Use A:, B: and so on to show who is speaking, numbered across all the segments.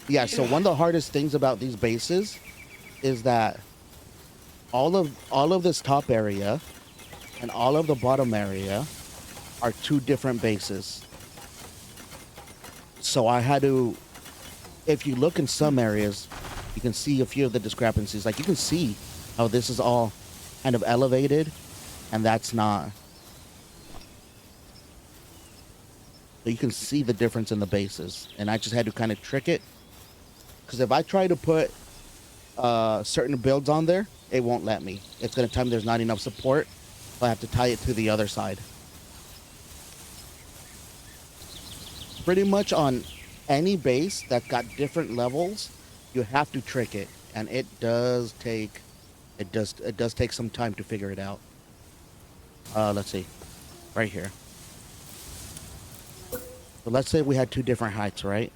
A: Yeah, so one of the hardest things about these bases is that all of this top area and all of the bottom area are two different bases. So I had to, if you look in some areas, you can see a few of the discrepancies. Like you can see how this is all kind of elevated and that's not. So you can see the difference in the bases. And I just had to kind of trick it. Because if I try to put certain builds on there, it won't let me. It's going to tell me there's not enough support. So I have to tie it to the other side. Pretty much on any base that got different levels, you have to trick it. And it does take some time to figure it out. Let's see. Right here. So let's say we had two different heights, right?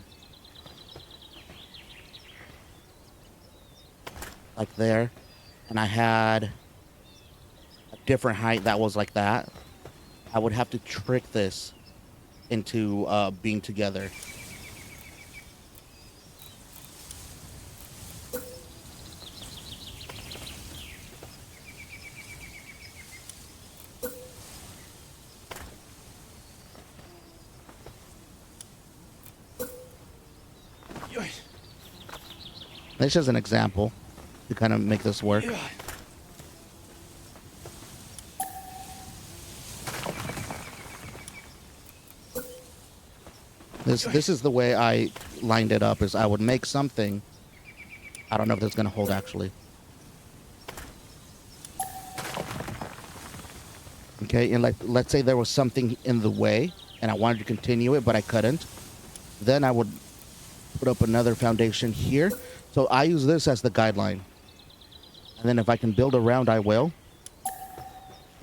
A: Like there. And I had a different height that was like that. I would have to trick this into being together. This is an example to kind of make this work. This is the way I lined it up. Is I would make something. I don't know if this is gonna hold actually. Okay, and like let's say there was something in the way, and I wanted to continue it, but I couldn't. Then I would put up another foundation here. So I use this as the guideline. And then if I can build around, I will.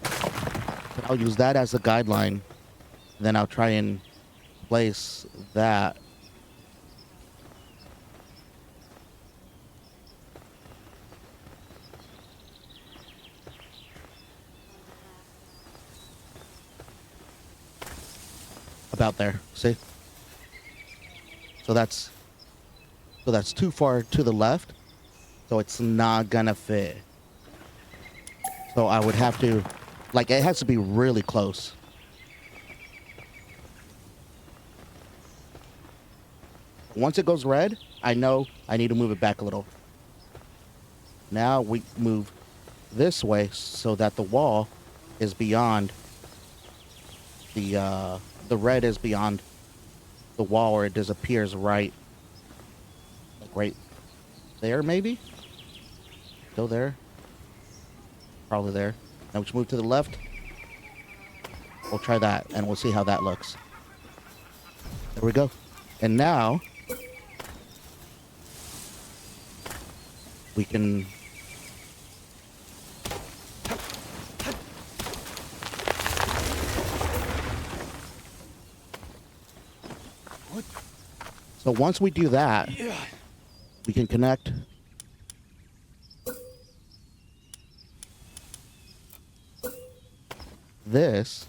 A: But I'll use that as the guideline. Then I'll try and place that. About there, see? So that's too far to the left. So it's not gonna fit. So I would have to, like, it has to be really close. Once it goes red, I know I need to move it back a little. Now we move this way so that the wall is beyond the red is beyond the wall, or it disappears right, like right there maybe? Still there? Probably there. Now we just move to the left. We'll try that and we'll see how that looks. There we go. And now we can so once we do that, we can connect this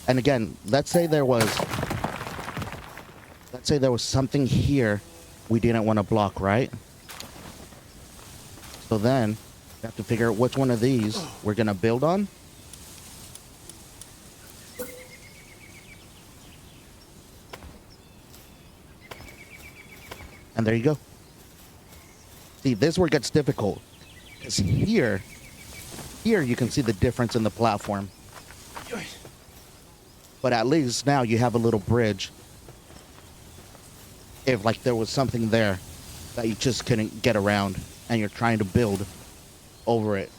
A: and again, let's say there was something here we didn't want to block, right? So then we have to figure out which one of these we're gonna build on. And there you go. See, this is where it gets difficult. Because here you can see the difference in the platform. But at least now you have a little bridge. If like there was something there that you just couldn't get around and you're trying to build over it.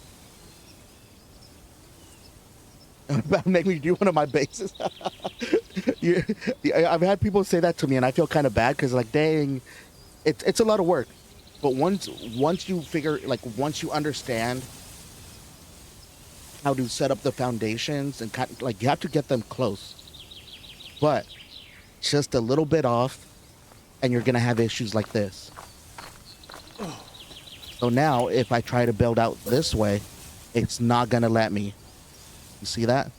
A: Make me do one of my bases. Yeah, I've had people say that to me and I feel kind of bad because like, dang, it's a lot of work. But once you figure, like once you understand how to set up the foundations and kind of, like you have to get them close, but just a little bit off and you're gonna have issues like this. So now if I try to build out this way, It's not gonna let me. You see that?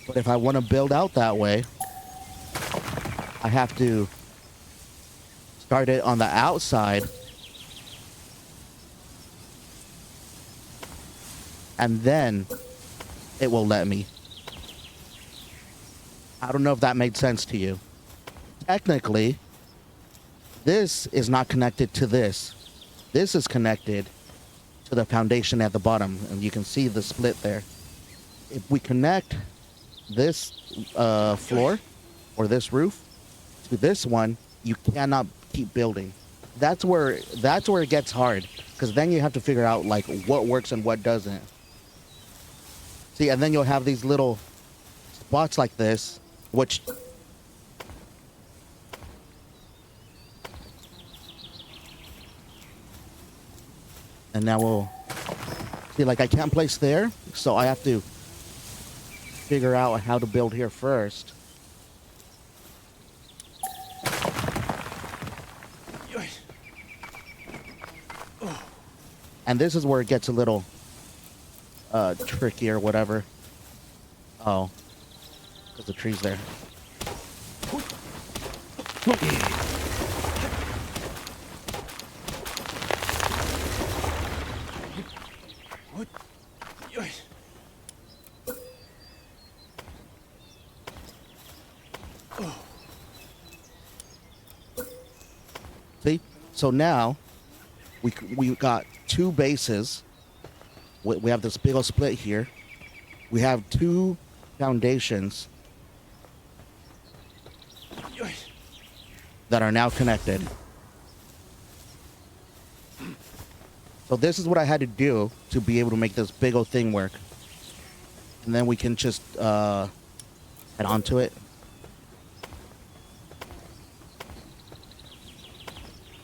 A: But if I want to build out that way, I have to start it on the outside. And then it will let me. I don't know if that made sense to you. Technically, this is not connected to this. This is connected to the foundation at the bottom, and you can see the split there. If we connect this floor or this roof to this one, you cannot keep building. That's where it gets hard, because then you have to figure out like what works and what doesn't. See, and then you'll have these little spots like this, which and now we'll see, like I can't place there, so I have to figure out how to build here first. And this is where it gets a little tricky or whatever. Oh, because the tree's there. See? So now we got two bases. We have this big old split here. We have two foundations that are now connected. So this is what I had to do to be able to make this big old thing work. And then we can just head onto it.